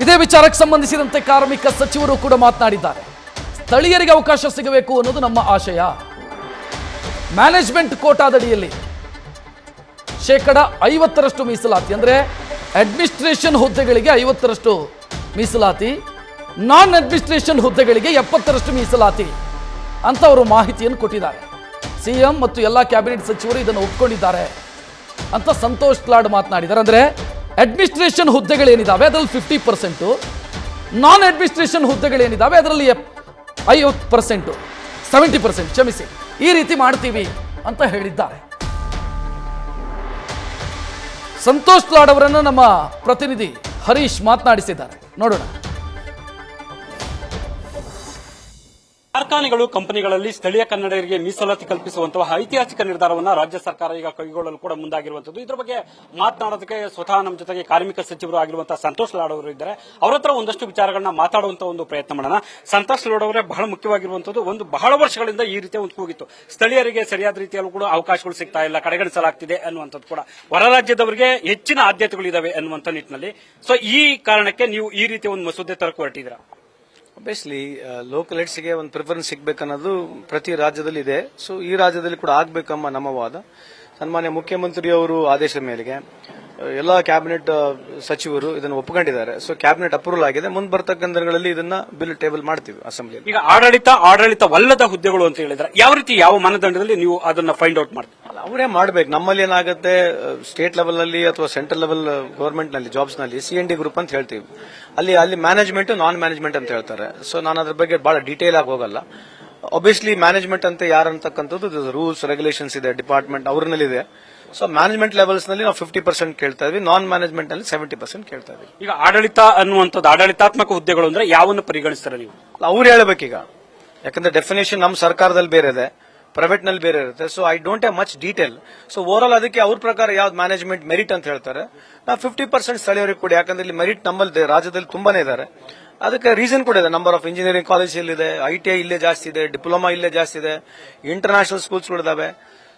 ಇದೇ ವಿಚಾರಕ್ಕೆ ಸಂಬಂಧಿಸಿದಂತೆ ಕಾರ್ಮಿಕ ಸಚಿವರು ಕೂಡ ಮಾತನಾಡಿದ್ದಾರೆ. ಸ್ಥಳೀಯರಿಗೆ ಅವಕಾಶ ಸಿಗಬೇಕು ಅನ್ನೋದು ನಮ್ಮ ಆಶಯ. ಮ್ಯಾನೇಜ್ಮೆಂಟ್ ಕೋಟಾದಡಿಯಲ್ಲಿ 50% ಮೀಸಲಾತಿ, ಅಂದರೆ ಅಡ್ಮಿನಿಸ್ಟ್ರೇಷನ್ ಹುದ್ದೆಗಳಿಗೆ 50% ಮೀಸಲಾತಿ, ನಾನ್ ಅಡ್ಮಿನಿಸ್ಟ್ರೇಷನ್ ಹುದ್ದೆಗಳಿಗೆ 70% ಮೀಸಲಾತಿ ಅಂತ ಅವರು ಮಾಹಿತಿಯನ್ನು ಕೊಟ್ಟಿದ್ದಾರೆ. ಸಿಎಂ ಮತ್ತು ಎಲ್ಲ ಕ್ಯಾಬಿನೆಟ್ ಸಚಿವರು ಇದನ್ನು ಒಪ್ಕೊಂಡಿದ್ದಾರೆ ಅಂತ ಸಂತೋಷ್ ಲಾಡ್ ಮಾತನಾಡಿದ್ದಾರೆ. ಅಂದರೆ ಅಡ್ಮಿನಿಸ್ಟ್ರೇಷನ್ ಹುದ್ದೆಗಳೇನಿದ್ದಾವೆ ಅದರಲ್ಲಿ 50%, ನಾನ್ ಅಡ್ಮಿನಿಸ್ಟ್ರೇಷನ್ ಹುದ್ದೆಗಳೇನಿದ್ದಾವೆ ಅದರಲ್ಲಿ 50%, 70% ಕ್ಷಮಿಸಿ, ಈ ರೀತಿ ಮಾಡ್ತೀವಿ ಅಂತ ಹೇಳಿದ್ದಾರೆ. ಸಂತೋಷ್ ಲಾಡ್ ಅವರನ್ನು ನಮ್ಮ ಪ್ರತಿನಿಧಿ ಹರೀಶ್ ಮಾತನಾಡಿಸಿದ್ದಾರೆ, ನೋಡೋಣ. ಕಾರ್ಖಾನೆಗಳು, ಕಂಪನಿಗಳಲ್ಲಿ ಸ್ಥಳೀಯ ಕನ್ನಡಿಗರಿಗೆ ಮೀಸಲಾತಿ ಕಲ್ಪಿಸುವಂತಹ ಐತಿಹಾಸಿಕ ನಿರ್ಧಾರವನ್ನು ರಾಜ್ಯ ಸರ್ಕಾರ ಈಗ ಕೈಗೊಳ್ಳಲು ಕೂಡ ಮುಂದಾಗಿರುವಂತದ್ದು. ಇದರ ಬಗ್ಗೆ ಮಾತನಾಡೋದಕ್ಕೆ ಸ್ವತಃ ನಮ್ಮ ಜೊತೆಗೆ ಕಾರ್ಮಿಕ ಸಚಿವರು ಆಗಿರುವಂತಹ ಸಂತೋಷ್ ಲಾಡ್ ಅವರು ಇದ್ದಾರೆ. ಅವರ ಹತ್ರ ಒಂದಷ್ಟು ವಿಚಾರಗಳನ್ನ ಮಾತಾಡುವಂತಹ ಒಂದು ಪ್ರಯತ್ನ ಮಾಡೋಣ. ಸಂತೋಷ್ ಲಾಡ್ ಅವರೇ, ಬಹಳ ಮುಖ್ಯವಾಗಿರುವಂತದ್ದು, ಬಹಳ ವರ್ಷಗಳಿಂದ ಈ ರೀತಿಯ ಒಂದು ಕೂಗಿತ್ತು, ಸ್ಥಳೀಯರಿಗೆ ಸರಿಯಾದ ರೀತಿಯಲ್ಲೂ ಕೂಡ ಅವಕಾಶಗಳು ಸಿಗ್ತಾ ಇಲ್ಲ, ಕಡೆಗಣಿಸಲಾಗ್ತಿದೆ ಅನ್ನುವಂಥದ್ದು ಕೂಡ, ಹೊರ ರಾಜ್ಯದವರಿಗೆ ಹೆಚ್ಚಿನ ಆದ್ಯತೆಗಳಿದಾವೆ ಅನ್ನುವಂಥ ನಿಟ್ಟಿನಲ್ಲಿ. ಸೊ ಈ ಕಾರಣಕ್ಕೆ ನೀವು ಈ ರೀತಿಯ ಒಂದು ಮಸೂದೆ ತರಕ್ಕೆ ಹೊರಟಿದ್ದೀರಾ? ಬೇಸ್ಲಿ ಲೋಕಲ್ ಹೆಡ್ಸ್ಗೆ ಒಂದು ಪ್ರಿಫರೆನ್ಸ್ ಸಿಗಬೇಕನ್ನೋದು ಪ್ರತಿ ರಾಜ್ಯದಲ್ಲಿ ಇದೆ. ಸೊ ಈ ರಾಜ್ಯದಲ್ಲಿ ಕೂಡ ಆಗ್ಬೇಕಮ್ಮ ನಮ್ಮ ವಾದ. ಸನ್ಮಾನ್ಯ ಮುಖ್ಯಮಂತ್ರಿಯವರು ಆದೇಶದ ಮೇರೆಗೆ ಎಲ್ಲ ಕ್ಯಾಬಿನೆಟ್ ಸಚಿವರು ಇದನ್ನು ಒಪ್ಪಿಕೊಂಡಿದ್ದಾರೆ. ಸೊ ಕ್ಯಾಬಿನೆಟ್ ಅಪ್ರೂವಲ್ ಆಗಿದೆ. ಮುಂದೆ ಬರ್ತಕ್ಕಂಥ ದಿನಗಳಲ್ಲಿ ಇದನ್ನ ಬಿಲ್ ಟೇಬಲ್ ಮಾಡ್ತೀವಿ ಅಸೆಂಬ್ಲಿಯಲ್ಲಿ. ಈಗ ಆಡಳಿತವಲ್ಲದ ಹುದ್ದೆಗಳು ಅಂತ ಹೇಳಿದ್ರೆ ಯಾವ ರೀತಿ, ಯಾವ ಮಾನದಂಡದಲ್ಲಿ ನೀವು ಅದನ್ನ ಫೈಂಡ್ ಔಟ್ ಮಾಡ್ತೀವಿ? ಅವರೇ ಮಾಡ್ಬೇಕು. ನಮ್ಮಲ್ಲಿ ಏನಾಗುತ್ತೆ, ಸ್ಟೇಟ್ ಲೆವೆಲ್ ನಲ್ಲಿ ಅಥವಾ ಸೆಂಟ್ರಲ್ ಲೆವೆಲ್ ಗವರ್ಮೆಂಟ್ ನಲ್ಲಿ ಜಾಬ್ಸ್ ನಲ್ಲಿ CND ಗ್ರೂಪ್ ಅಂತ ಹೇಳ್ತೀವಿ. ಅಲ್ಲಿ ಮ್ಯಾನೇಜ್ಮೆಂಟ್, ನಾನ್ ಮ್ಯಾನೇಜ್ಮೆಂಟ್ ಅಂತ ಹೇಳ್ತಾರೆ. ಸೊ ನಾನು ಅದ್ರ ಬಗ್ಗೆ ಬಹಳ ಡೀಟೇಲ್ ಆಗಿ ಹೋಗಲ್ಲ. ಒಬ್ವಿಯಸ್ಲಿ ಮ್ಯಾನೇಜ್ಮೆಂಟ್ ಅಂತ ಯಾರು ಅಂತಕ್ಕಂಥದ್ದು ರೂಲ್ಸ್ ರೆಗ್ಯುಲೇಷನ್ಸ್ ಇದೆ, ಡಿಪಾರ್ಟ್ಮೆಂಟ್ ಅವ್ರನ್ನಲ್ಲಿದೆ. ಸೊ ಮ್ಯಾನೇಜ್ಮೆಂಟ್ ಲೆವೆಲ್ಸ್ ನಲ್ಲಿ ನಾವು 50% ಕೇಳ್ತಾ ಇದ್ವಿ, ನಾನ್ ಮ್ಯಾನೇಜ್ಮೆಂಟ್ ನಲ್ಲಿ 70% ಕೇಳ್ತಾ ಇದ್ವಿ. ಈಗ ಆಡಳಿತ ಅನ್ನುವಂಥದ್ದು, ಆಡಳಿತಾತ್ಮಕ ಹುದ್ದೆಗಳು ಅಂದ್ರೆ ಯಾವನ್ನು ಪರಿಗಣಿಸ್ತಾರೆ ನೀವು? ಅವ್ರು ಹೇಳ್ಬೇಕೀಗ, ಯಾಕಂದ್ರೆ ಡೆಫಿನೇಷನ್ ನಮ್ಮ ಸರ್ಕಾರದಲ್ಲಿ ಬೇರೆ ಇದೆ, ಪ್ರೈವೇಟ್ ನಲ್ಲಿ ಬೇರೆ ಇರುತ್ತೆ. So I don't have much detail. So over all ಅದಕ್ಕೆ ಅವ್ರ ಪ್ರಕಾರ ಯಾವ್ದು ಮ್ಯಾನೇಜ್ಮೆಂಟ್ ಮೆರಿಟ್ ಅಂತ ಹೇಳ್ತಾರೆ, ನಾವು 50% ಸ್ಥಳೀಯರಿಗೆ ಕೊಡಿ. ಯಾಕಂದ್ರೆ ಇಲ್ಲಿ ಮೆರಿಟ್ ನಮ್ಮಲ್ಲಿ ರಾಜ್ಯದಲ್ಲಿ ತುಂಬಾನೇ ಇದ್ದಾರೆ. ಅದಕ್ಕೆ ರೀಸನ್ ಕೂಡ ಇದೆ. ನಂಬರ್ ಆಫ್ ಇಂಜಿನಿಯರಿಂಗ್ ಕಾಲೇಜ್ ಇಲ್ಲಿದೆ, ITI ಇಲ್ಲೇ ಜಾಸ್ತಿ ಇದೆ, ಡಿಪ್ಲೊಮಾ ಇಲ್ಲೇ ಜಾಸ್ತಿ ಇದೆ, ಇಂಟರ್ನ್ಯಾಷನಲ್ ಸ್ಕೂಲ್ಸ್ಗಳಿದಾವೆ.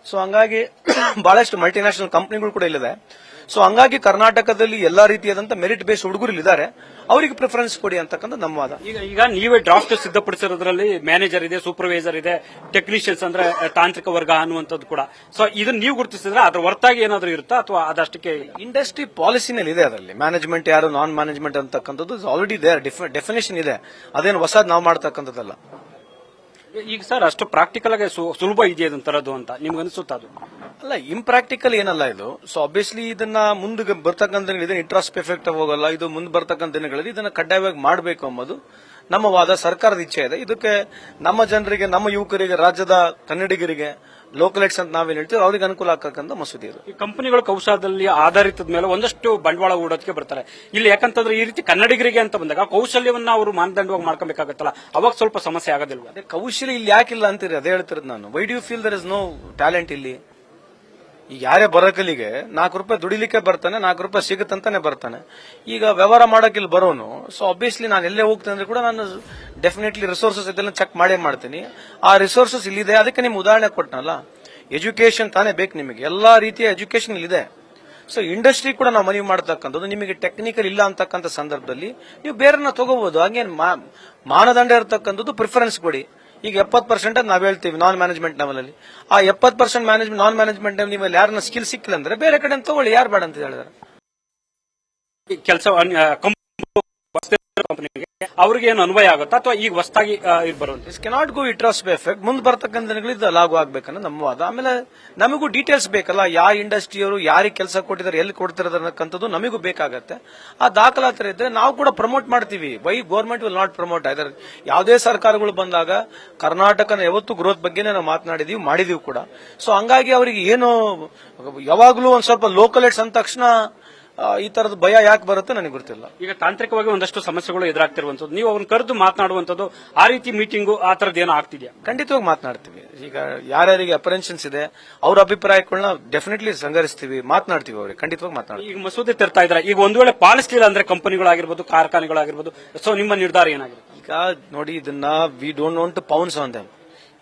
ಸೊ ಹಂಗಾಗಿ ಬಹಳಷ್ಟು ಮಲ್ಟಿನ್ಯಾಷನಲ್ ಕಂಪನಿಗಳು ಕೂಡ ಇಲ್ಲಿದೆ. ಸೊ ಹಂಗಾಗಿ ಕರ್ನಾಟಕದಲ್ಲಿ ಎಲ್ಲಾ ರೀತಿಯಾದಂತಹ ಮೆರಿಟ್ ಬೇಸ್ ಹುಡುಗರು ಇದ್ದಾರೆ, ಅವರಿಗೆ ಪ್ರಿಫರೆನ್ಸ್ ಕೊಡಿ ಅಂತಕ್ಕಂಥ ನಮ್ಮ ವಾದ. ಈಗ ನೀವೇ ಡ್ರಾಫ್ಟ್ ಸಿದ್ಧಪಡಿಸಿರೋದ್ರಲ್ಲಿ ಮ್ಯಾನೇಜರ್ ಇದೆ, ಸೂಪರ್ವೈಸರ್ ಇದೆ, ಟೆಕ್ನಿಷಿಯನ್ಸ್ ಅಂದ್ರೆ ತಾಂತ್ರಿಕ ವರ್ಗ ಅನ್ನುವಂಥದ್ದು ಕೂಡ. ಸೊ ಇದನ್ನ ನೀವು ಗುರುತಿಸಿದ್ರೆ ಅದ್ರ ಹೊರತಾಗಿ ಏನಾದರೂ ಇರುತ್ತಾ ಅಥವಾ ಅದಷ್ಟಕ್ಕೆ? ಇಂಡಸ್ಟ್ರಿ ಪಾಲಿಸಿನಲ್ಲಿ ಇದೆ, ಅದರಲ್ಲಿ ಮ್ಯಾನೇಜ್ಮೆಂಟ್ ಯಾರು, ನಾನ್ ಮ್ಯಾನೇಜ್ಮೆಂಟ್ ಅಂತಕ್ಕಂಥದ್ದು ಆಲ್ರೆಡಿ ದೇರ್ ಡೆಫಿನೇಷನ್ ಇದೆ. ಅದೇನು ಹೊಸದ್ ನಾವು ಮಾಡ್ತಕ್ಕಂಥದ್ದಲ್ಲ. ಈಗ ಸರ್, ಅಷ್ಟು ಪ್ರಾಕ್ಟಿಕಲ್ ಆಗಿ ಸುಲಭ ಇದೆಯಾ ತರದು ಅಂತ ನಿಮ್ಗೆ ಅನಿಸುತ್ತಾ? ಅದು ಅಲ್ಲ, ಇಂಪ್ರಾಕ್ಟಿಕಲ್ ಏನಲ್ಲ ಇದು. ಸೊ ಆಬ್ವಿಯಸ್ಲಿ ಇದನ್ನ ಮುಂದೆ ಬರ್ತಕ್ಕಂಥ ಇದನ್ನ ಇಂಟ್ರಾಸ್ಟ್ ಎಫೆಕ್ಟ್ ಹೋಗಲ್ಲ. ಇದು ಮುಂದೆ ಬರ್ತಕ್ಕಂಥ ದಿನಗಳಲ್ಲಿ ಇದನ್ನ ಕಡ್ಡಾಯವಾಗಿ ಮಾಡಬೇಕು ಎಂಬುದು ನಮ್ಮ ವಾದ. ಸರ್ಕಾರದ ಇಚ್ಛೆ ಇದೆ. ಇದಕ್ಕೆ ನಮ್ಮ ಜನರಿಗೆ, ನಮ್ಮ ಯುವಕರಿಗೆ, ರಾಜ್ಯದ ಕನ್ನಡಿಗರಿಗೆ, ಲೋಕಲ್ ಹೆಡ್ಸ್ ಅಂತ ನಾವೇನು ಹೇಳ್ತೀವಿ, ಅವ್ರಿಗೆ ಅನುಕೂಲ ಆಗ್ತಕ್ಕಂಥ ಮಸೂದೆ ಇದು. ಈ ಕಂಪನಿಗಳ ಕೌಶಲ್ಯ ಆಧಾರಿತದ ಮೇಲೆ ಒಂದಷ್ಟು ಬಂಡವಾಳ ಹೂಡೋದಕ್ಕೆ ಬರ್ತಾರೆ ಇಲ್ಲಿ. ಯಾಕಂತಂದ್ರೆ ಈ ರೀತಿ ಕನ್ನಡಿಗರಿಗೆ ಅಂತ ಬಂದಾಗ ಕೌಶಲ್ಯವನ್ನ ಅವರು ಮಾನದಂಡವಾಗಿ ಮಾಡ್ಕೊಬೇಕಾಗತ್ತಲ್ಲ, ಅವಾಗ ಸ್ವಲ್ಪ ಸಮಸ್ಯೆ ಆಗೋದಿಲ್ವಾ? ಅದೇ ಕೌಶಲ್ಯ ಇಲ್ಲಿ ಯಾಕಿಲ್ಲ ಅಂತೀರಿ, ಅದೇ ಹೇಳ್ತಿರೋದು ನಾನು. Why do you feel there is no talent ಇಲ್ಲಿ? ಈಗ ಯಾರೇ ಬರೋಕಲಿಗೆ ₹4 ದುಡಿಲಿಕ್ಕೆ ಬರ್ತಾನೆ, ₹4 ಸಿಗುತ್ತಂತಾನೆ ಬರ್ತಾನೆ. ಈಗ ವ್ಯವಹಾರ ಮಾಡಕ್ಕೆ ಇಲ್ಲಿ ಬರೋನು. ಸೊ ಆಬ್ವಿಯಸ್ಲಿ ನಾನು ಎಲ್ಲೇ ಹೋಗ್ತೇನೆ ಅಂದ್ರೆ ಕೂಡ ನಾನು ಡೆಫಿನೆಟ್ಲಿ ರಿಸೋರ್ಸಸ್ ಇದೆಲ್ಲ ಚೆಕ್ ಮಾಡೇ ಮಾಡ್ತೀನಿ. ಆ ರಿಸೋರ್ಸಸ್ ಇಲ್ಲಿದೆ, ಅದಕ್ಕೆ ನಿಮ್ಗೆ ಉದಾಹರಣೆ ಕೊಟ್ಟನಲ್ಲ. ಎಜುಕೇಶನ್ ತಾನೇ ಬೇಕು ನಿಮಗೆ, ಎಲ್ಲಾ ರೀತಿಯ ಎಜುಕೇಶನ್ ಇಲ್ಲಿದೆ. ಸೊ ಇಂಡಸ್ಟ್ರಿ ಕೂಡ ನಾವು ಮನವಿ ಮಾಡತಕ್ಕಂಥದ್ದು, ನಿಮಗೆ ಟೆಕ್ನಿಕಲ್ ಇಲ್ಲ ಅಂತಕ್ಕಂಥ ಸಂದರ್ಭದಲ್ಲಿ ನೀವು ಬೇರೆನ ತಗೋಬಹುದು. ಹಾಗೇನು ಮಾನದಂಡ ಇರತಕ್ಕಂಥದ್ದು ಪ್ರಿಫರೆನ್ಸ್ ಕೊಡಿ. ಈಗ 70% ನಾವ್ ಹೇಳ್ತೀವಿ ನಾನ್ ಮ್ಯಾನೇಜ್ಮೆಂಟ್ ಲೆವೆಲ್. ಆ 70% ನಾನ್ ಮ್ಯಾನೇಜ್ಮೆಂಟ್ ನಿಮ್ಮಲ್ಲಿ ಯಾರನ್ನ ಸ್ಕಿಲ್ ಸಿಕ್ಕಿಲ್ಲ ಅಂದ್ರೆ ಬೇರೆ ಕಡೆ ತಗೊಳ್ಳಿ, ಯಾರು ಬೇಡ ಅಂತ ಹೇಳಿದಾರೆ. ಕೆಲಸ ಅವ್ರಿಗೆ ಏನು ಅನ್ವಯ ಆಗುತ್ತಾ ಅಥವಾ ಈಗ ಹೊಸದಾಗಿ ಬರುವಂತ? This cannot go retrospect effect. ಮುಂದೆ ಬರ್ತಕ್ಕಂಥ ದಿನಗಳಿಂದ ಲಾಗು ಆಗ್ಬೇಕನ್ನೋ ನಮ್ಮ ವಾದ. ಆಮೇಲೆ ನಮಗೂ ಡೀಟೇಲ್ಸ್ ಬೇಕಲ್ಲ, ಯಾವ ಇಂಡಸ್ಟ್ರಿಯವರು ಯಾರಿಗೆ ಕೆಲಸ ಕೊಟ್ಟಿದ್ದಾರೆ, ಎಲ್ಲಿ ಕೊಡ್ತಿರೋದು ಅನ್ನಕ್ಕಂಥದ್ದು ನಮಗೂ ಬೇಕಾಗತ್ತೆ. ಆ ದಾಖಲಾತಿ ಇದ್ರೆ ನಾವು ಕೂಡ ಪ್ರಮೋಟ್ ಮಾಡ್ತೀವಿ. Why government will not promote either. ಯಾವುದೇ ಸರ್ಕಾರಗಳು ಬಂದಾಗ ಕರ್ನಾಟಕನ ಯಾವತ್ತು ಗ್ರೋತ್ ಬಗ್ಗೆನೇ ನಾವು ಮಾತನಾಡಿದೀವಿ, ಮಾಡಿದೀವಿ ಕೂಡ. ಸೊ ಹಂಗಾಗಿ ಅವರಿಗೆ ಏನು ಯಾವಾಗಲೂ ಒಂದ್ ಸ್ವಲ್ಪ ಲೋಕಲ್ ಹೆಡ್ಸ್ ಅಂದ ತಕ್ಷಣ ಈ ತರದ ಭಯ ಯಾಕೆ ಬರುತ್ತೆ ನನಗೆ ಗೊತ್ತಿಲ್ಲ. ಈಗ ತಾಂತ್ರಿಕವಾಗಿ ಒಂದಷ್ಟು ಸಮಸ್ಯೆಗಳು ಎದುರಾಗ್ತಿರುವಂತದ್ದು, ನೀವು ಅವ್ರನ್ನ ಕರೆದು ಮಾತನಾಡುವಂತದ್ದು, ಆ ರೀತಿ ಮೀಟಿಂಗು ಆ ತರದ್ದು ಏನೋ ಆಗ್ತಿದ್ಯಾ? ಖಂಡಿತವಾಗಿ ಮಾತನಾಡ್ತೀವಿ. ಈಗ ಯಾರ್ಯಾರಿಗೆ ಅಪರೆನ್ಷನ್ಸ್ ಇದೆ ಅವ್ರ ಅಭಿಪ್ರಾಯಗಳನ್ನ ಡೆಫಿನೆಟ್ಲಿ ಸಂಗ್ರಹಿಸ್ತೀವಿ, ಮಾತನಾಡ್ತೀವಿ. ಅವ್ರಿಗೆ ಖಂಡಿತವಾಗಿ ಮಾತನಾಡ್ತೀವಿ. ಈಗ ಮಸೂದೆ ತರ್ತಾ ಇದ್ದಾರೆ, ಈಗ ಒಂದ್ ವೇಳೆ ಪಾಲಿಸಲಿಲ್ಲ ಅಂದ್ರೆ ಕಂಪನಿಗಳಾಗಿರ್ಬೋದು, ಕಾರ್ಖಾನೆಗಳಾಗಿರ್ಬೋದು, ಸೊ ನಿಮ್ಮ ನಿರ್ಧಾರ ಏನಾಗಿದೆ? ಈಗ ನೋಡಿ, ಇದನ್ನ we don't want to pounce on them.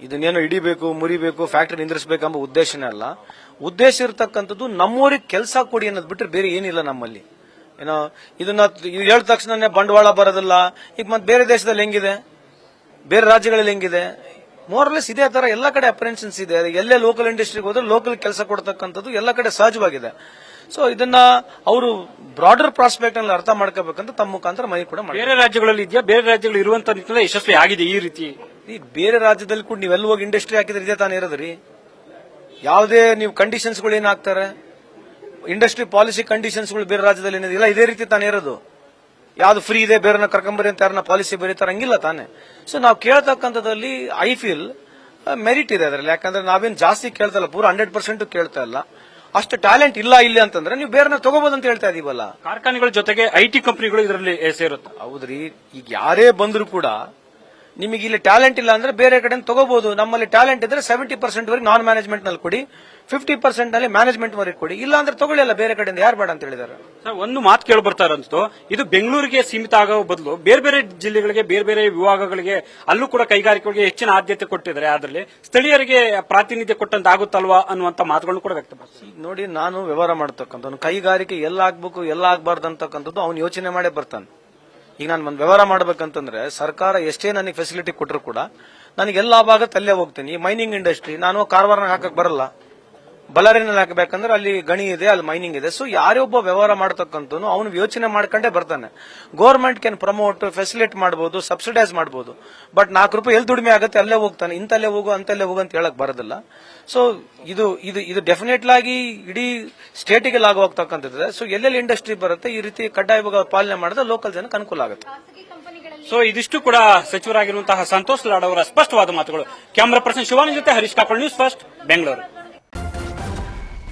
ಇದನ್ನೇನೋ ಹಿಡಿಬೇಕು, ಮುರಿಬೇಕು, ಫ್ಯಾಕ್ಟರಿ ನಿಂದ್ರಿಸಬೇಕೆಂಬ ಉದ್ದೇಶನೇ ಅಲ್ಲ. ಉದ್ದೇಶ ಇರತಕ್ಕಂಥದ್ದು ನಮ್ಮೂರಿಗೆ ಕೆಲಸ ಕೊಡಿ ಅನ್ನೋದು ಬಿಟ್ಟರೆ ಬೇರೆ ಏನಿಲ್ಲ ನಮ್ಮಲ್ಲಿ. ಏನೋ ಇದನ್ನ ಹೇಳಿದ ತಕ್ಷಣನೇ ಬಂಡವಾಳ ಬರೋದಿಲ್ಲ. ಈಗ ಮತ್ತೆ ಬೇರೆ ದೇಶದಲ್ಲಿ ಹೆಂಗಿದೆ, ಬೇರೆ ರಾಜ್ಯಗಳಲ್ಲಿ ಹೆಂಗಿದೆ, ಮೋರ್ಲೆಸ್ ಇದೇ ತರ ಎಲ್ಲ ಕಡೆ ಅಪ್ರೆನ್ಷನ್ಸ್ ಇದೆ. ಎಲ್ಲೇ ಲೋಕಲ್ ಇಂಡಸ್ಟ್ರಿಗೆ ಹೋದ್ರೆ ಲೋಕಲ್ ಕೆಲಸ ಕೊಡ್ತಕ್ಕಂಥದ್ದು ಎಲ್ಲ ಕಡೆ ಸಹಜವಾಗಿದೆ. ಸೊ ಇದನ್ನ ಅವರು ಬ್ರಾಡರ್ ಪ್ರಾಸ್ಪೆಕ್ಟ್ ನಲ್ಲಿ ಅರ್ಥ ಮಾಡ್ಕೋಬೇಕಂತ ತಮ್ಮ ಮುಖಾಂತರ ಮನವಿ ಕೂಡ ಮಾಡಿ. ಬೇರೆ ರಾಜ್ಯಗಳಲ್ಲಿ ಇದೆಯಾ, ಬೇರೆ ರಾಜ್ಯಗಳು ಇರುವಂತ ನಿಟ್ಟಿನಲ್ಲಿ ಯಶಸ್ವಿ ಆಗಿದೆ ಈ ರೀತಿ? ಈ ಬೇರೆ ರಾಜ್ಯದಲ್ಲಿ ಕೂಡ ನೀವೆಲ್ಲ ಹೋಗಿ ಇಂಡಸ್ಟ್ರಿ ಹಾಕಿದ್ರೆ ಇದೇ ತಾನೇ ಇರೋದ್ರಿ. ಯಾವುದೇ ನೀವು ಕಂಡೀಷನ್ಸ್ಗಳು ಏನ್ ಹಾಕ್ತಾರೆ, ಇಂಡಸ್ಟ್ರಿ ಪಾಲಿಸಿ ಕಂಡೀಷನ್ಸ್ಗಳು ಬೇರೆ ರಾಜ್ಯದಲ್ಲಿ ಏನಿದೆ ಇದೇ ರೀತಿ ತಾನೇ ಇರೋದು. ಯಾವ್ದು ಫ್ರೀ ಇದೆ ಬೇರೆನ ಕರ್ಕೊಂಬರಿ ಅಂತ ಯಾರನ್ನ ಪಾಲಿಸಿ ಬರೀತಾರೆ, ಹಂಗಿಲ್ಲ ತಾನೆ. ಸೊ ನಾವು ಕೇಳ್ತಕ್ಕಂಥದ್ದಲ್ಲಿ ಐ ಫೀಲ್ ಮೆರಿಟ್ ಇದೆ ಅದರಲ್ಲಿ. ಯಾಕಂದ್ರೆ ನಾವೇನು ಜಾಸ್ತಿ ಕೇಳ್ತಾ ಇಲ್ಲ, ಪೂರ 100% ಕೇಳ್ತಾ ಇಲ್ಲ. ಅಷ್ಟು ಟ್ಯಾಲೆಂಟ್ ಇಲ್ಲ ಇಲ್ಲಿ ಅಂತಂದ್ರೆ ನೀವು ಬೇರೆನ ತಗೋಬಹುದು ಅಂತ ಹೇಳ್ತಾ ಇದೀವಲ್ಲ. ಕಾರ್ಖಾನೆಗಳ ಜೊತೆಗೆ IT ಕಂಪನಿಗಳು ಇದರಲ್ಲಿ ಸೇರುತ್ತೆ. ಹೌದ್ರಿ, ಈಗ ಯಾರೇ ಬಂದ್ರು ಕೂಡ ನಿಮಗೆ ಇಲ್ಲಿ ಟ್ಯಾಲೆಂಟ್ ಇಲ್ಲ ಅಂದ್ರೆ ಬೇರೆ ಕಡೆ ತಗೋಬಹುದು. ನಮ್ಮಲ್ಲಿ ಟ್ಯಾಲೆಂಟ್ ಇದ್ರೆ 70% ವರೆಗೆ ನಾನ್ ಮ್ಯಾನೇಜ್ಮೆಂಟ್ ನಲ್ಲಿ ಕೊಡಿ, 50% ನಲ್ಲಿ ಮ್ಯಾನೇಜ್ಮೆಂಟ್ ವರೆಗೆ ಕೊಡಿ. ಇಲ್ಲ ಅಂದ್ರೆ ತಗೊಳ್ಳಿಲ್ಲ ಬೇರೆ ಕಡೆಯಿಂದ, ಯಾರು ಬೇಡ ಅಂತ ಹೇಳಿದಾರೆ. ಸರ್, ಒಂದು ಮಾತು ಕೇಳಿ ಬರ್ತಾರಂತೂ, ಇದು ಬೆಂಗಳೂರಿಗೆ ಸೀಮಿತ ಆಗೋ ಬದಲು ಬೇರೆ ಬೇರೆ ಜಿಲ್ಲೆಗಳಿಗೆ, ಬೇರೆ ಬೇರೆ ವಿಭಾಗಗಳಿಗೆ, ಅಲ್ಲೂ ಕೂಡ ಕೈಗಾರಿಕೆಗಳಿಗೆ ಹೆಚ್ಚಿನ ಆದ್ಯತೆ ಕೊಟ್ಟಿದ್ದಾರೆ. ಅದರಲ್ಲಿ ಸ್ಥಳೀಯರಿಗೆ ಪ್ರಾತಿನಿಧ್ಯ ಕೊಟ್ಟಂತ ಆಗುತ್ತಲ್ವಾ ಅನ್ನುವಂತ ಮಾತುಗಳನ್ನು ಕೂಡ ವ್ಯಕ್ತಪಡಿಸ್ತಾರೆ. ಈಗ ನೋಡಿ, ನಾನು ವ್ಯವಹಾರ ಮಾಡ್ತಕ್ಕಂಥ ಕೈಗಾರಿಕೆ ಎಲ್ಲ ಆಗ್ಬೇಕು ಎಲ್ಲ ಆಗ್ಬಾರ್ದು ಅಂತಕ್ಕಂಥದ್ದು ಅವ್ನು ಯೋಚನೆ ಮಾಡೇ ಬರ್ತಾನೆ. ಈಗ ನಾನು ಒಂದು ವ್ಯವಹಾರ ಮಾಡ್ಬೇಕಂತಂದ್ರೆ ಸರ್ಕಾರ ಎಷ್ಟೇ ನನಗೆ ಫೆಸಿಲಿಟಿ ಕೊಟ್ಟರು ಕೂಡ ನನಗೆ ಎಲ್ಲ ಲಾಭ ಆಗುತ್ತೆ ಅಲ್ಲೇ ಹೋಗ್ತೀನಿ. ಈ ಮೈನಿಂಗ್ ಇಂಡಸ್ಟ್ರಿ ನಾನು ಕಾರವಾರನಾಗ ಹಾಕಕ್ ಬರಲ್ಲ, ಬಳ್ಳಾರಿನಲ್ಲಿ ಹಾಕಬೇಕಂದ್ರೆ ಅಲ್ಲಿ ಗಣಿ ಇದೆ, ಅಲ್ಲಿ ಮೈನಿಂಗ್ ಇದೆ. ಸೊ ಯಾರೇ ಒಬ್ಬ ವ್ಯವಹಾರ ಮಾಡ್ತಕ್ಕಂಥನು ಅವನು ಯೋಚನೆ ಮಾಡ್ಕೊಂಡೇ ಬರ್ತಾನೆ. ಗೌರ್ಮೆಂಟ್ ಕ್ಯಾನ್ ಪ್ರಮೋಟ್, ಫೆಸಿಲಿಟ್ ಮಾಡಬಹುದು, ಸಬ್ಸಿಡೈಸ್ ಮಾಡಬಹುದು. ಬಟ್ ₹4 ಎಲ್ಲಿ ದುಡಿಮೆ ಆಗುತ್ತೆ ಅಲ್ಲೇ ಹೋಗ್ತಾನೆ. ಇಂತಲ್ಲೇ ಹೋಗು ಅಂತಲ್ಲೇ ಹೋಗು ಅಂತ ಹೇಳಕ್ ಬರೋದಿಲ್ಲ. ಸೊ ಇದು ಡೆಫಿನೆಟ್ ಆಗಿ ಇಡೀ ಸ್ಟೇಟಿಗೆ ಲಾಗು ಹೋಗ್ತಕ್ಕಂಥದ್ದು. ಸೊ ಎಲ್ಲೆಲ್ಲಿ ಇಂಡಸ್ಟ್ರಿ ಬರುತ್ತೆ ಈ ರೀತಿ ಕಡ್ಡಾಯವಾಗಿ ಪಾಲನೆ ಮಾಡಿದ್ರೆ ಲೋಕಲ್ ಜನಕ್ಕೆ ಅನುಕೂಲ ಆಗುತ್ತೆ. ಸೊ ಇದಿಷ್ಟು ಕೂಡ ಸಚಿವರಾಗಿರುವಂತಹ ಸಂತೋಷ್ ಲಾಡ್ ಅವರ ಸ್ಪಷ್ಟವಾದ ಮಾತುಗಳು. ಕ್ಯಾಮರಾ ಪರ್ಸನ್ ಶಿವಾನಿ ಜೊತೆ Harish Kapal, news first, Bengaluru.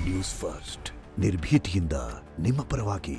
News first ನಿರ್ಭೀತಿಯಿಂದ ನಿಮ್ಮ ಪರವಾಗಿ.